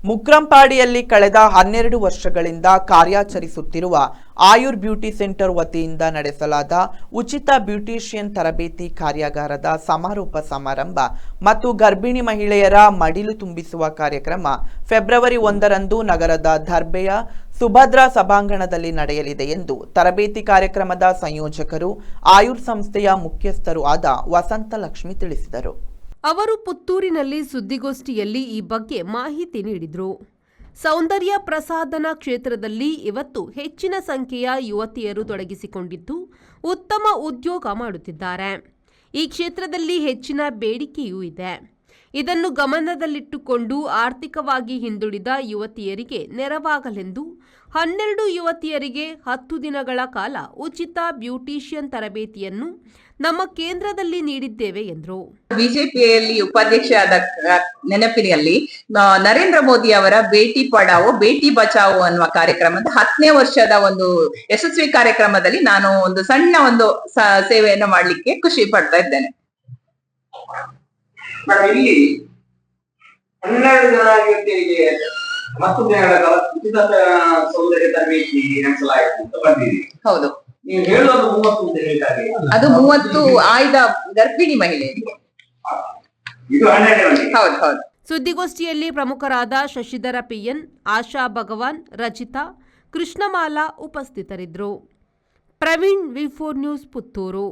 ಮುಕ್ರಂಪಾಡಿಯಲ್ಲಿ ಕಳೆದ 12 ವರ್ಷಗಳಿಂದ ಕಾರ್ಯಾಚರಿಸುತ್ತಿರುವ ಆಯುರ್ beauty centre ವತಿಯಿಂದ ನಡೆಸಲಾದ ಉಚಿತ ಬ್ಯೂಟಿಷಿಯನ್ ತರಬೇತಿ ಕಾರ್ಯಾಗಾರದ ಸಮಾರೋಪ ಸಮಾರಂಭ ಮತ್ತು ಗರ್ಭಿಣಿ ಮಹಿಳೆಯರ ಮಡಿಲು ತುಂಬಿಸುವ ಕಾರ್ಯಕ್ರಮ ಫೆಬ್ರವರಿ 1ರಂದು ನಗರದ ದರ್ಬೆಯ ಸುಭದ್ರಾ ಸಭಾಂಗಣದಲ್ಲಿ ನಡೆಯಲಿದೆ ಎಂದು ತರಬೇತಿ ಕಾರ್ಯಕ್ರಮದ ಸಂಯೋಜಕರು ಆಯುರ್ ಸಂಸ್ಥೆಯ ಮುಖ್ಯಸ್ಥರು ಆದ ವಸಂತಲಕ್ಷ್ಮಿ ತಿಳಿಸಿದರು. ಅವರು ಪುತ್ತೂರಿನಲ್ಲಿ ಸುದ್ದಿಗೋಷ್ಠಿಯಲ್ಲಿ ಈ ಬಗ್ಗೆ ಮಾಹಿತಿ ನೀಡಿದರು. ಸೌಂದರ್ಯ ಪ್ರಸಾಧನ ಕ್ಷೇತ್ರದಲ್ಲಿ ಇವತ್ತು ಹೆಚ್ಚಿನ ಸಂಖ್ಯೆಯ ಯುವತಿಯರು ತೊಡಗಿಸಿಕೊಂಡಿದ್ದು ಉತ್ತಮ ಉದ್ಯೋಗ ಮಾಡುತ್ತಿದ್ದಾರೆ. ಈ ಕ್ಷೇತ್ರದಲ್ಲಿ ಹೆಚ್ಚಿನ ಬೇಡಿಕೆಯೂ ಇದೆ. ಇದನ್ನು ಗಮನದಲ್ಲಿಟ್ಟುಕೊಂಡು ಆರ್ಥಿಕವಾಗಿ ಹಿಂದುಳಿದ ಯುವತಿಯರಿಗೆ ನೆರವಾಗಲೆಂದು 12 ಯುವತಿಯರಿಗೆ 10 ದಿನಗಳ ಕಾಲ ಉಚಿತ ಬ್ಯೂಟಿಷಿಯನ್ ತರಬೇತಿಯನ್ನು ನಮ್ಮ ಕೇಂದ್ರದಲ್ಲಿ ನೀಡಿದ್ದೇವೆ ಎಂದರು. ಬಿಜೆಪಿಯಲ್ಲಿ ಉಪಾಧ್ಯಕ್ಷರಾದ ನೆನಪಿನಲ್ಲಿ ನರೇಂದ್ರ ಮೋದಿ ಅವರ ಬೇಟಿ ಪಡಾವೋ ಬೇಟಿ ಬಚಾವೋ ಅನ್ನುವ ಕಾರ್ಯಕ್ರಮದ 10ನೇ ವರ್ಷದ ಒಂದು ಯಶಸ್ವಿ ಕಾರ್ಯಕ್ರಮದಲ್ಲಿ ನಾನು ಒಂದು ಸಣ್ಣ ಒಂದು ಸೇವೆಯನ್ನು ಮಾಡಲಿಕ್ಕೆ ಖುಷಿ ಪಡ್ತಾ ಇದ್ದೇನೆ. ಇಲ್ಲಿ 12 ಜನ ಯುವತಿಯರಿಗೆ 10 ದಿನಗಳ ಕಾಲ ಉಚಿತ ಸೌಂದರ್ಯ ತರಬೇತಿ ನಡೆಸಲಾಯಿತು ಅಂತ ಬಂದಿದೆ. ಹೌದು, ನೀವು ಹೇಳೋದು 30 ಅಂತ ಹೇಳಿದ್ದಾರೆ. ಅದು 30 ಆಯ್ದ ಗರ್ಭಿಣಿ ಮಹಿಳೆಯರಿಗೆ. ಇದು 12 ಹೌದು ಹೌದು. ಸುದ್ದಿಗೋಷ್ಠಿಯಲ್ಲಿ ಪ್ರಮುಖರಾದ ಶಶಿಧರ ಪಿಎನ್, ಆಶಾ ಭಗವಾನ್, ರಚಿತಾ, ಕೃಷ್ಣಮಾಲಾ ಉಪಸ್ಥಿತರಿದ್ದರು. ಪ್ರವೀಣ್, ವಿ4 ನ್ಯೂಸ್, ಪುತ್ತೂರು.